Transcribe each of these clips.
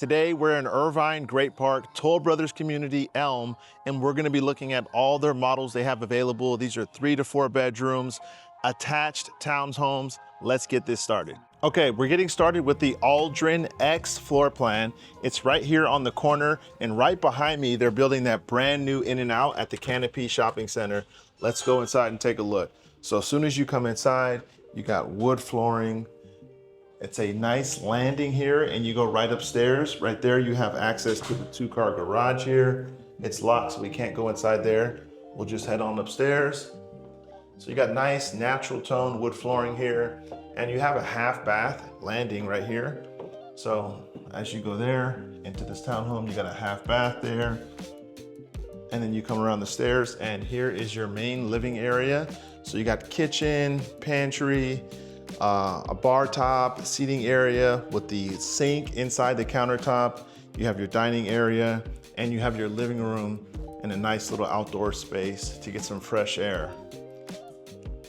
Today we're in Irvine, Great Park, Toll Brothers Community, Elm, and we're gonna be looking at all their models they have available. These are 3 to 4 bedrooms, attached townhomes. Let's get this started. Okay, we're getting started with the Aldrin X floor plan. It's right here on the corner, and right behind me, they're building that brand new In-N-Out at the Canopy Shopping Center. Let's go inside and take a look. So as soon as you come inside, you got wood flooring. It's a nice landing here, and you go right upstairs. Right there, you have access to the 2-car garage here. It's locked, so we can't go inside there. We'll just head on upstairs. So you got nice natural tone wood flooring here, and you have a half bath landing right here. So as you go there into this townhome, you got a half bath there. And then you come around the stairs, and here is your main living area. So you got kitchen, pantry, a bar top, seating area with the sink inside the countertop. You have your dining area, and you have your living room and a nice little outdoor space to get some fresh air.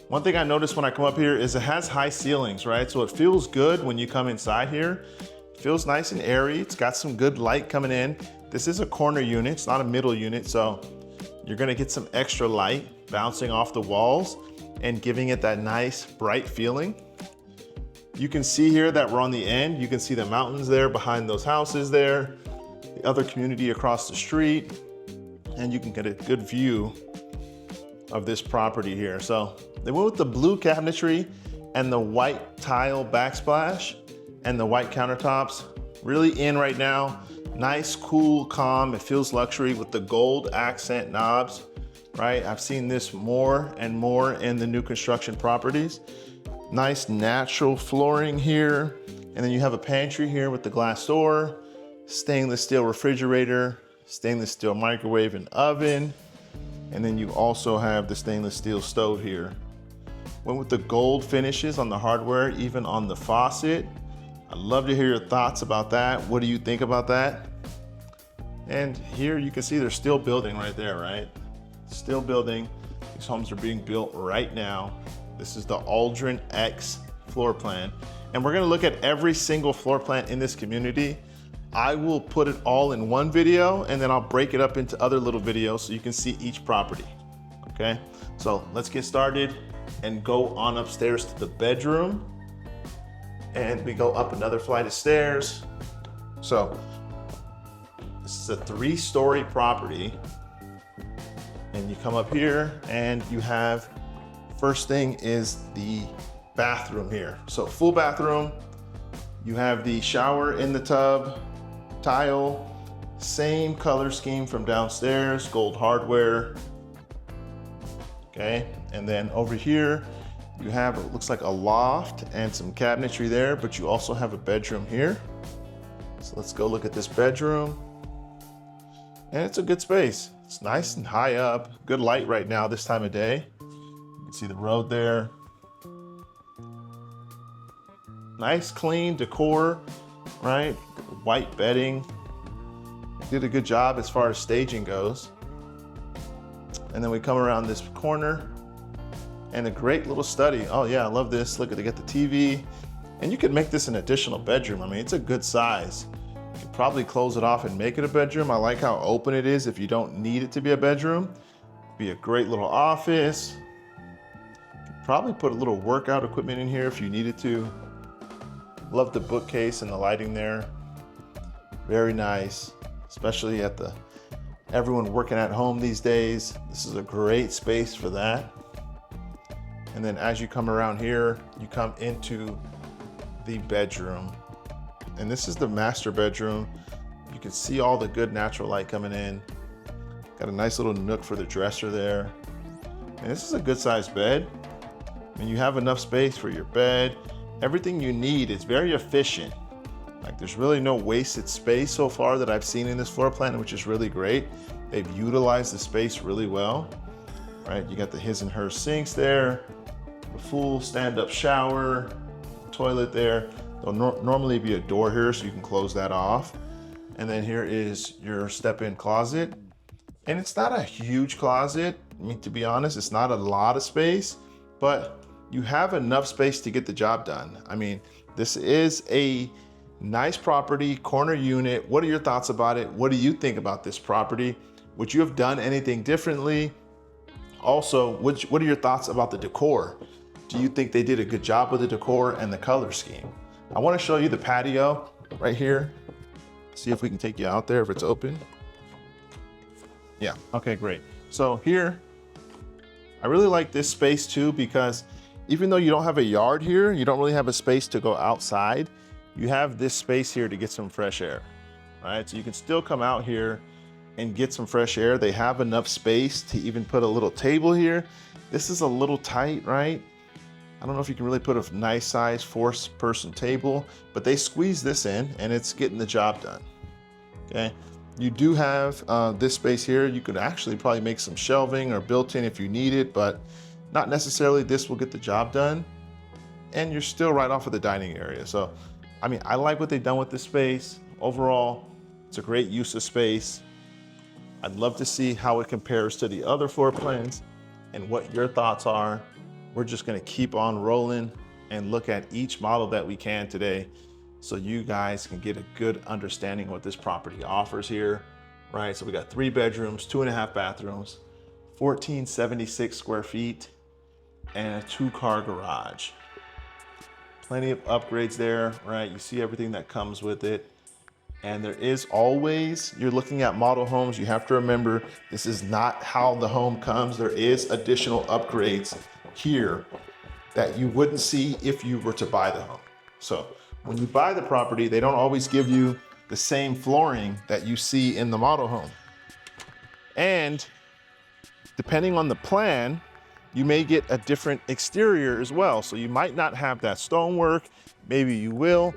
One thing I noticed when I come up here is it has high ceilings, right? So it feels good when you come inside here. It feels nice and airy. It's got some good light coming in. This is a corner unit, it's not a middle unit, so you're gonna get some extra light bouncing off the walls and giving it that nice bright feeling. You can see here that we're on the end. You can see the mountains there behind those houses there, the other community across the street, and you can get a good view of this property here. So they went with the blue cabinetry and the white tile backsplash and the white countertops. Really in right now. Nice, cool, calm. It feels luxury with the gold accent knobs, right? I've seen this more and more in the new construction properties. Nice natural flooring here. And then you have a pantry here with the glass door, stainless steel refrigerator, stainless steel microwave and oven. And then you also have the stainless steel stove here. Went with the gold finishes on the hardware, even on the faucet. I'd love to hear your thoughts about that. What do you think about that? And here you can see they're still building right there, right? Still building. These homes are being built right now. This is the Aldrin X floor plan. And we're gonna look at every single floor plan in this community. I will put it all in one video, and then I'll break it up into other little videos so you can see each property, okay? So let's get started and go on upstairs to the bedroom. And we go up another flight of stairs. So this is a 3-story property. And you come up here and you have, first thing is the bathroom here. So full bathroom, you have the shower in the tub, tile, same color scheme from downstairs, gold hardware. Okay, and then over here, you have, it looks like a loft and some cabinetry there, but you also have a bedroom here. So let's go look at this bedroom. And it's a good space. It's nice and high up, good light right now this time of day. You can see the road there. Nice clean decor, right? White bedding. Did a good job as far as staging goes. And then we come around this corner and a great little study. Oh yeah, I love this. Look at, they got the TV, and you could make this an additional bedroom. I mean, it's a good size. You could probably close it off and make it a bedroom. I like how open it is if you don't need it to be a bedroom. Be a great little office. Could probably put a little workout equipment in here if you needed to. Love the bookcase and the lighting there. Very nice, especially at everyone working at home these days. This is a great space for that. And then as you come around here, you come into the bedroom. And this is the master bedroom. You can see all the good natural light coming in. Got a nice little nook for the dresser there. And this is a good sized bed. And you have enough space for your bed. Everything you need is very efficient. Like, there's really no wasted space so far that I've seen in this floor plan, which is really great. They've utilized the space really well, right? You got the his and her sinks there, a full stand-up shower, toilet there. There'll normally be a door here, so you can close that off. And then here is your step-in closet. And it's not a huge closet. I mean, to be honest, it's not a lot of space, but you have enough space to get the job done. I mean, this is a Nice property, corner unit. What are your thoughts about it? What do you think about this property? Would you have done anything differently? Also, what are your thoughts about the decor? Do you think they did a good job with the decor and the color scheme? I want to show you the patio right here. See if we can take you out there if it's open. Yeah, okay, great. So here, I really like this space too, because even though you don't have a yard here, you don't really have a space to go outside, you have this space here to get some fresh air, right? So you can still come out here and get some fresh air. They have enough space to even put a little table here. This is a little tight, right? I don't know if you can really put a nice size 4-person table, but they squeeze this in and it's getting the job done, okay? You do have this space here. You could actually probably make some shelving or built-in if you need it, but not necessarily this will get the job done. And you're still right off of the dining area. So, I mean, I like what they've done with this space. Overall, it's a great use of space. I'd love to see how it compares to the other floor plans and what your thoughts are. We're just gonna keep on rolling and look at each model that we can today so you guys can get a good understanding of what this property offers here, right? So we got 3 bedrooms, 2.5 bathrooms, 1,476 square feet, and a 2-car garage. Plenty of upgrades there, right? You see everything that comes with it. And there is always, you're looking at model homes, you have to remember, this is not how the home comes. There is additional upgrades here that you wouldn't see if you were to buy the home. So when you buy the property, they don't always give you the same flooring that you see in the model home. And depending on the plan, you may get a different exterior as well. So you might not have that stonework, maybe you will.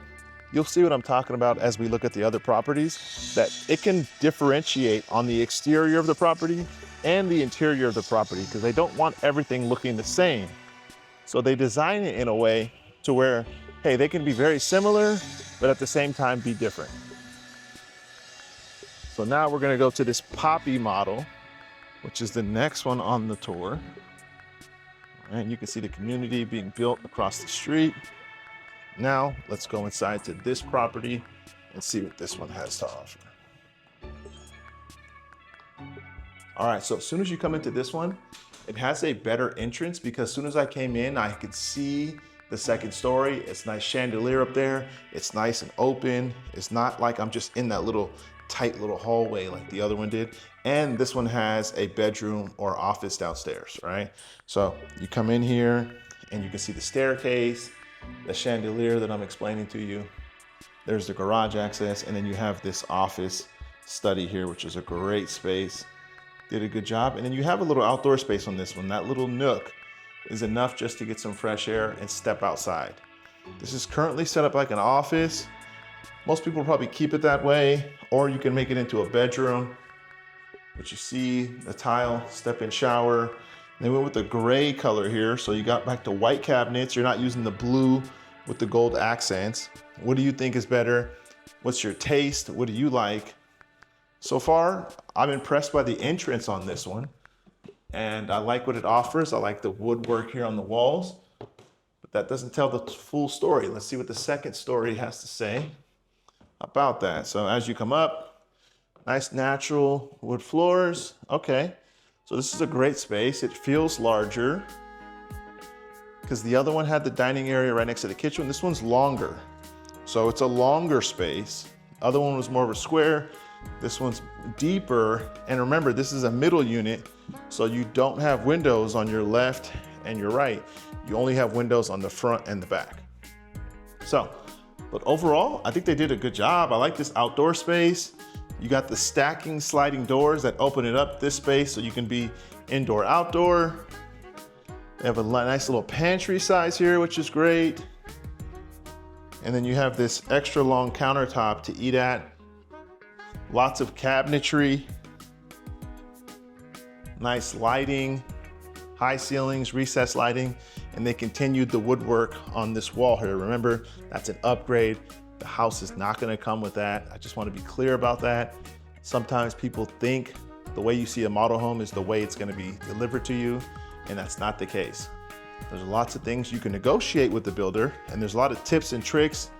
You'll see what I'm talking about as we look at the other properties, that it can differentiate on the exterior of the property and the interior of the property, because they don't want everything looking the same. So they design it in a way to where, hey, they can be very similar, but at the same time be different. So now we're gonna go to this Poppi model, which is the next one on the tour. And you can see the community being built across the street. Now, let's go inside to this property and see what this one has to offer. All right, so as soon as you come into this one, it has a better entrance because as soon as I came in, I could see the second story. It's nice chandelier up there. It's nice and open. It's not like I'm just in that little tight little hallway like the other one did. And this one has a bedroom or office downstairs, right? So you come in here and you can see the staircase, the chandelier that I'm explaining to you. There's the garage access, and then you have this office study here, which is a great space. Did a good job. And then you have a little outdoor space on this one. That little nook is enough just to get some fresh air and step outside. This is currently set up like an office. Most people probably keep it that way, or you can make it into a bedroom. But you see the tile, step-in shower. They went with the gray color here, so you got back to white cabinets. You're not using the blue with the gold accents. What do you think is better? What's your taste? What do you like? So far, I'm impressed by the entrance on this one, and I like what it offers. I like the woodwork here on the walls, but that doesn't tell the full story. Let's see what the second story has to say about that. So as you come up, nice natural wood floors. Okay. So this is a great space. It feels larger because the other one had the dining area right next to the kitchen. This one's longer. So it's a longer space. Other one was more of a square. This one's deeper. And remember, this is a middle unit. So you don't have windows on your left and your right. You only have windows on the front and the back. So, but overall, I think they did a good job. I like this outdoor space. You got the stacking sliding doors that open it up this space so you can be indoor, outdoor. They have a nice little pantry size here, which is great. And then you have this extra long countertop to eat at. Lots of cabinetry. Nice lighting, high ceilings, recessed lighting, and they continued the woodwork on this wall here. Remember, that's an upgrade. The house is not gonna come with that. I just wanna be clear about that. Sometimes people think the way you see a model home is the way it's gonna be delivered to you, and that's not the case. There's lots of things you can negotiate with the builder, and there's a lot of tips and tricks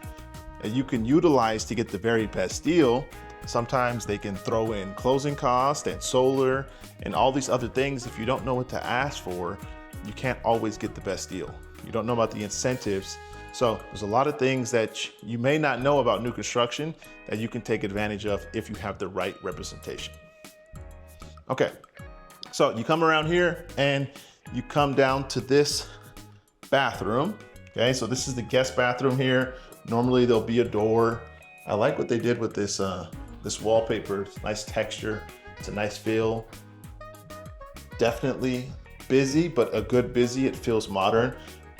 that you can utilize to get the very best deal. Sometimes they can throw in closing costs and solar and all these other things. If you don't know what to ask for, you can't always get the best deal. You don't know about the incentives. So there's a lot of things that you may not know about new construction that you can take advantage of if you have the right representation. Okay, so you come around here and you come down to this bathroom. Okay, so this is the guest bathroom here. Normally there'll be a door. I like what they did with this this wallpaper. It's nice texture. It's a nice feel. Definitely busy, but a good busy. It feels modern.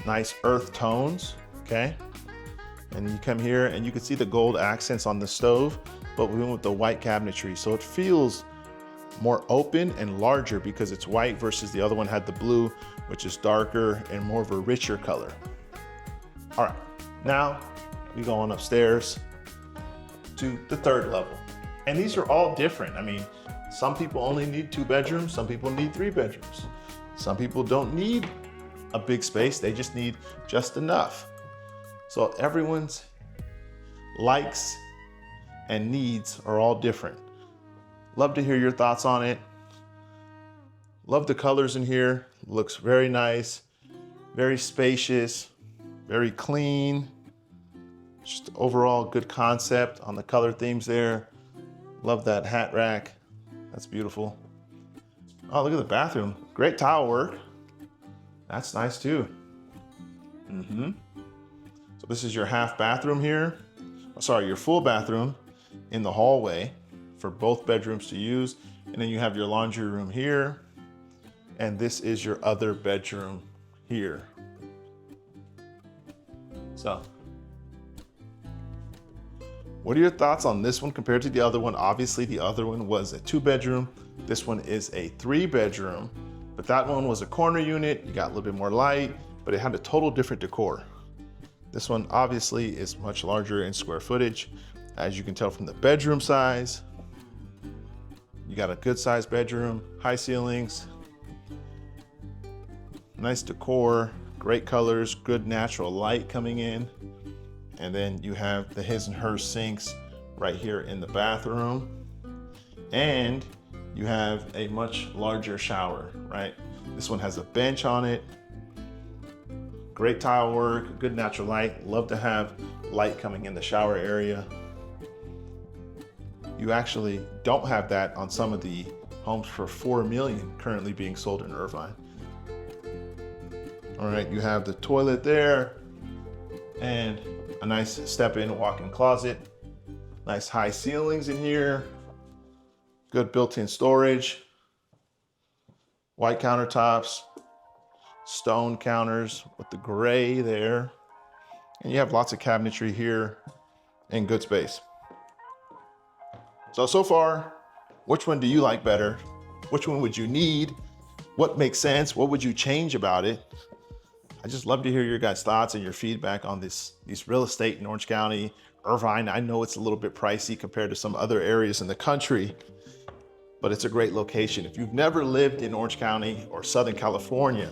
Nice earth tones. Okay, and you come here and you can see the gold accents on the stove, but we went with the white cabinetry, so it feels more open and larger because it's white versus the other one had the blue, which is darker and more of a richer color. All right, now we go on upstairs to the third level. And these are all different. I mean, some people only need 2 bedrooms, some people need 3 bedrooms. Some people don't need a big space, they just need just enough. So everyone's likes and needs are all different. Love to hear your thoughts on it. Love the colors in here. Looks very nice, very spacious, very clean. Just overall good concept on the color themes there. Love that hat rack. That's beautiful. Oh, look at the bathroom. Great tile work. That's nice too. So this is your half bathroom here. Oh, sorry, your full bathroom in the hallway for both bedrooms to use. And then you have your laundry room here. And this is your other bedroom here. So, what are your thoughts on this one compared to the other one? Obviously, the other one was a 2 bedroom. This one is a 3 bedroom, but that one was a corner unit. You got a little bit more light, but it had a total different decor. This one obviously is much larger in square footage. As you can tell from the bedroom size, you got a good sized bedroom, high ceilings, nice decor, great colors, good natural light coming in. And then you have the his and her sinks right here in the bathroom. And you have a much larger shower, right? This one has a bench on it. Great tile work, good natural light. Love to have light coming in the shower area. You actually don't have that on some of the homes for $4 million currently being sold in Irvine. All right, you have the toilet there and a nice step-in walk-in closet. Nice high ceilings in here. Good built-in storage. White countertops. Stone counters with the gray there. And you have lots of cabinetry here and good space. So far, which one do you like better? Which one would you need? What makes sense? What would you change about it? I just love to hear your guys' thoughts and your feedback on these real estate in Orange County, Irvine. I know it's a little bit pricey compared to some other areas in the country, but it's a great location. If you've never lived in Orange County or Southern California,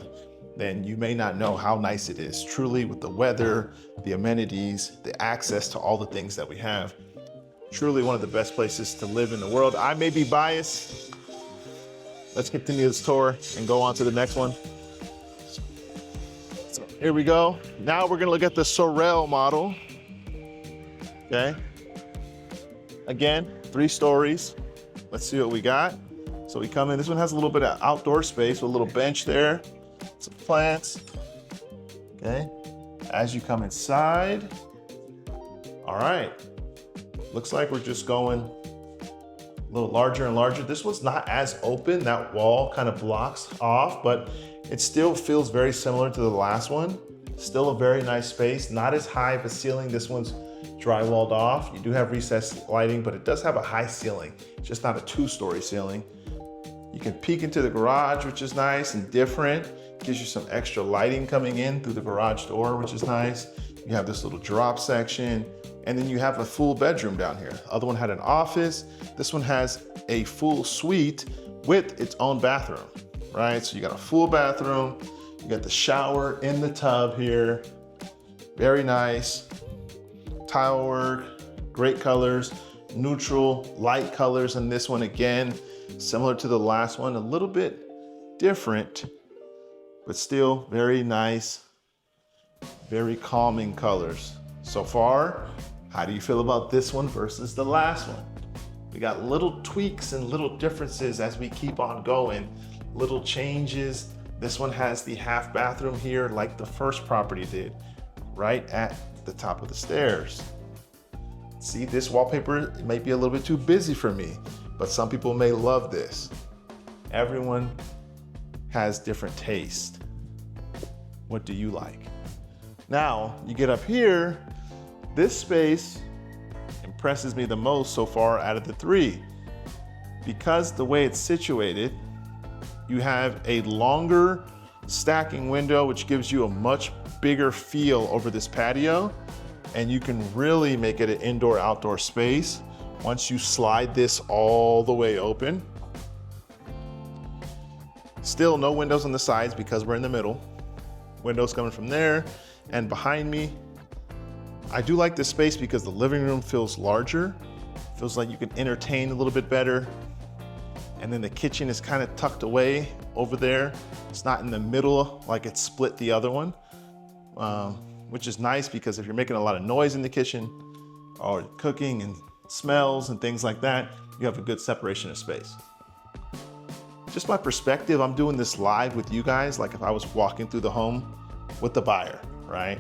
then you may not know how nice it is. Truly, with the weather, the amenities, the access to all the things that we have. Truly one of the best places to live in the world. I may be biased. Let's continue this tour and go on to the next one. Here we go. Now we're gonna look at the Sorrel model. Okay. Again, 3 stories. Let's see what we got. So we come in, this one has a little bit of outdoor space with a little bench there, some plants. Okay. As you come inside, all right. Looks like we're just going a little larger and larger. This one's not as open. That wall kind of blocks off, but it still feels very similar to the last one. Still a very nice space, not as high of a ceiling. This one's drywalled off. You do have recessed lighting, but it does have a high ceiling. It's just not a 2-story ceiling. You can peek into the garage, which is nice and different. Gives you some extra lighting coming in through the garage door, which is nice. You have this little drop section, and then you have a full bedroom down here. The other one had an office. This one has a full suite with its own bathroom. Right, so you got a full bathroom, you got the shower in the tub here, very nice. tile work, great colors, neutral, light colors in this one again, similar to the last one, a little bit different, but still very nice, very calming colors. So far, how do you feel about this one versus the last one? We got little tweaks and little differences as we keep on going, little changes. This one has the half bathroom here like the first property did, right at the top of the stairs. See, this wallpaper, it might be a little bit too busy for me, but some people may love this. Everyone has different taste. What do you like? Now, you get up here, this space impresses me the most so far out of the three. Because the way it's situated, you have a longer stacking window, which gives you a much bigger feel over this patio, and you can really make it an indoor-outdoor space once you slide this all the way open. Still no windows on the sides because we're in the middle. Windows coming from there and behind me. I do like this space because the living room feels larger. Feels like you can entertain a little bit better. And then the kitchen is kind of tucked away over there. It's not in the middle like it's split the other one, which is nice because if you're making a lot of noise in the kitchen or cooking and smells and things like that, you have a good separation of space. Just my perspective, I'm doing this live with you guys, like if I was walking through the home with the buyer, right?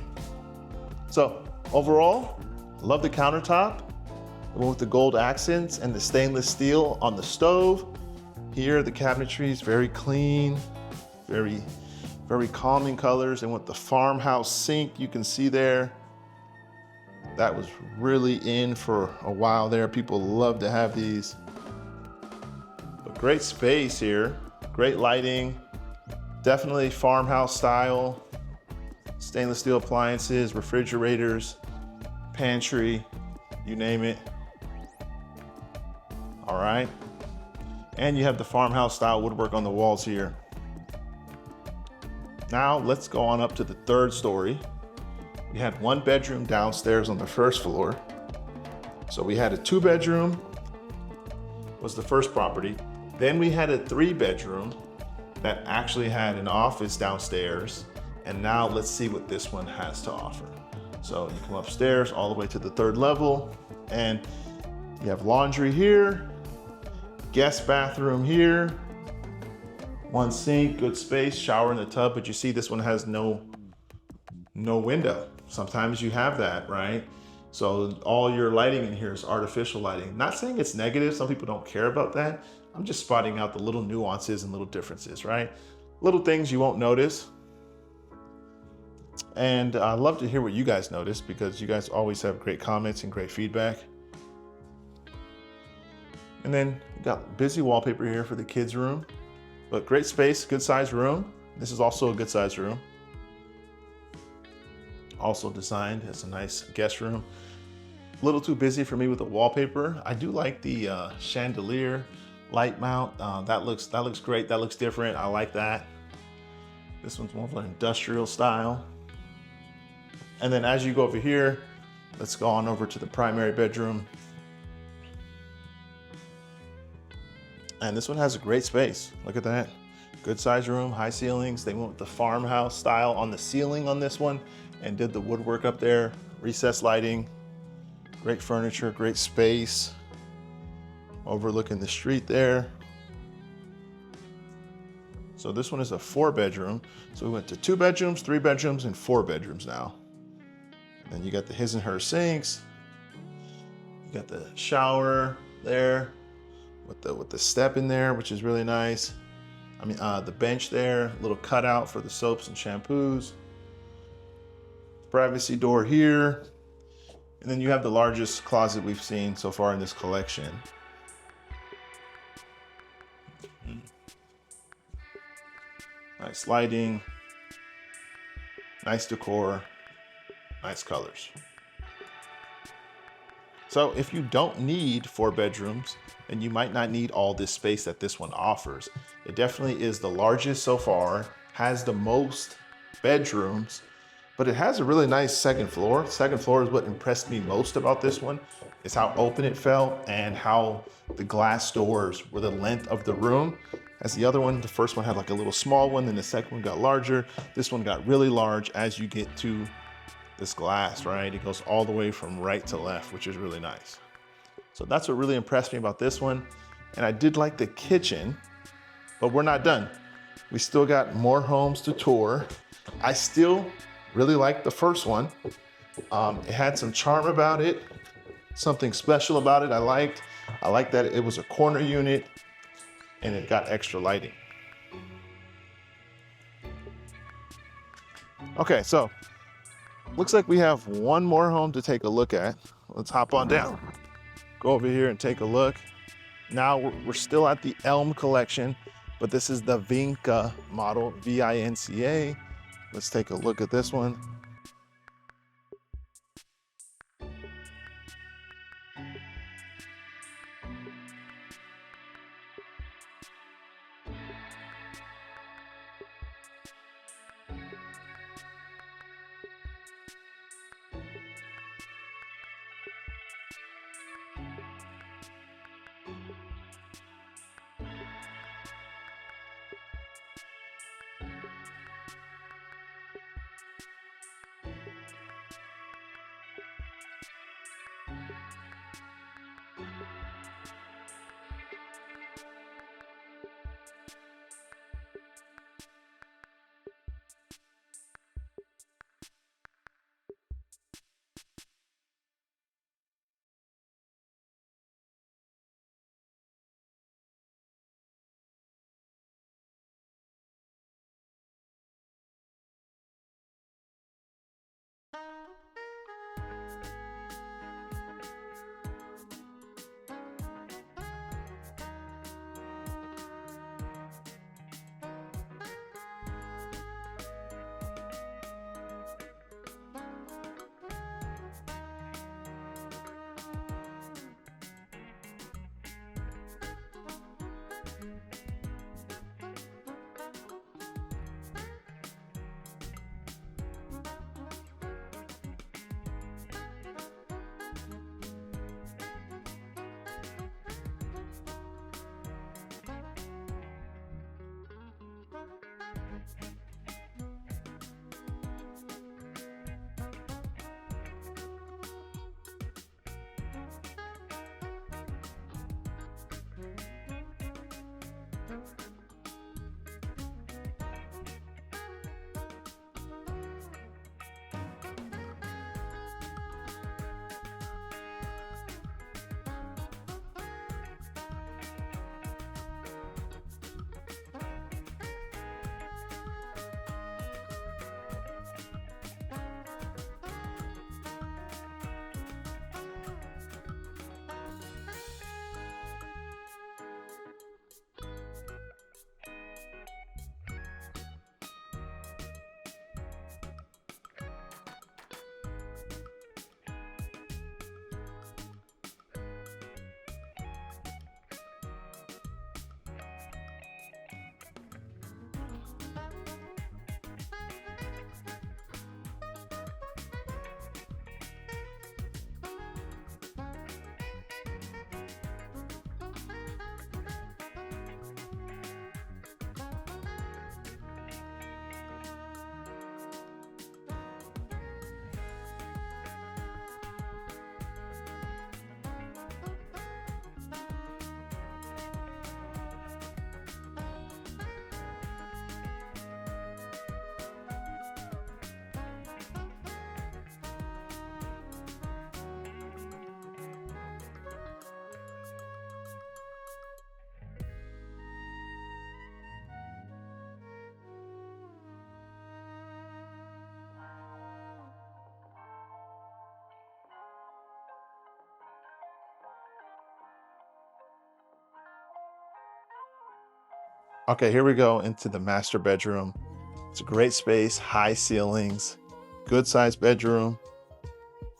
So overall, love the countertop. The one with the gold accents and the stainless steel on the stove. Here, the cabinetry is very clean, very calming colors. And with the farmhouse sink, you can see there, that was really in for a while there. People love to have these. But great space here, great lighting, definitely farmhouse style. Stainless steel appliances, refrigerators, pantry, you name it. All right. And you have the farmhouse style woodwork on the walls here. Now let's go on up to the third story. We had one bedroom downstairs on the first floor. So we had a 2-bedroom, was the first property. Then we had a 3-bedroom that actually had an office downstairs. And now let's see what this one has to offer. So you come upstairs all the way to the 3rd level and you have laundry here, guest bathroom here, one sink, good space, shower in the tub, but you see this one has no window. Sometimes you have that, right? So all your lighting in here is artificial lighting. Not saying it's negative, some people don't care about that. I'm just spotting out the little nuances and little differences, right? Little things you won't notice. And I'd love to hear what you guys notice because you guys always have great comments and great feedback. And then you got busy wallpaper here for the kids' room, but great space, good sized room. This is also a good sized room. Also designed as a nice guest room. A little too busy for me with the wallpaper. I do like the chandelier light mount. That looks great. That looks different. I like that. This one's more of an industrial style. And then as you go over here, let's go on over to the primary bedroom. And this one has a great space. Look at that. Good size room, high ceilings. They went with the farmhouse style on the ceiling on this one and did the woodwork up there. Recessed lighting, great furniture, great space. Overlooking the street there. So this one is a 4-bedroom. So we went to 2 bedrooms, 3 bedrooms, and 4 bedrooms now. And then you got the his and her sinks. You got the shower there with the step in there, which is really nice. I mean, the bench there, a little cutout for the soaps and shampoos. Privacy door here. And then you have the largest closet we've seen so far in this collection. Nice lighting, nice decor, nice colors. So if you don't need 4 bedrooms, then you might not need all this space that this one offers. It definitely is the largest so far, has the most bedrooms, but it has a really nice second floor. Second floor is what impressed me most about this one, is how open it felt and how the glass doors were the length of the room. As the other one, the first one had like a little small one, then the second one got larger. This one got really large as you get to this glass, right? It goes all the way from right to left, which is really nice. So that's what really impressed me about this one. And I did like the kitchen, but we're not done. We still got more homes to tour. I still really like the first one. It had some charm about it, something special about it I liked. I liked that it was a corner unit and it got extra lighting. Okay, so looks like we have one more home to take a look at. Let's hop on down. Go over here and take a look. Now we're still at the Elm Collection, but this is the Vinca model, V-I-N-C-A. Let's take a look at this one. Okay, here we go into the master bedroom. It's a great space, high ceilings, good sized bedroom.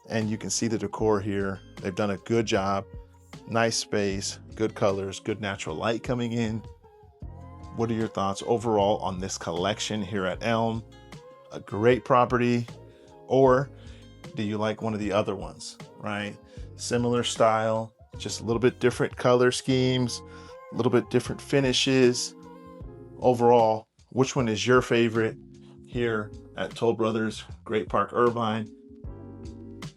And you can see the decor here. They've done a good job. Nice space, good colors, good natural light coming in. What are your thoughts overall on this collection here at Elm? A great property. Or do you like one of the other ones, right? Similar style, just a little bit different color schemes, a little bit different finishes. Overall, which one is your favorite here at Toll Brothers Great Park Irvine?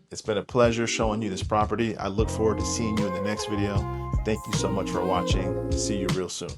It's been a pleasure showing you this property. I look forward to seeing you in the next video. Thank you so much for watching. See you real soon.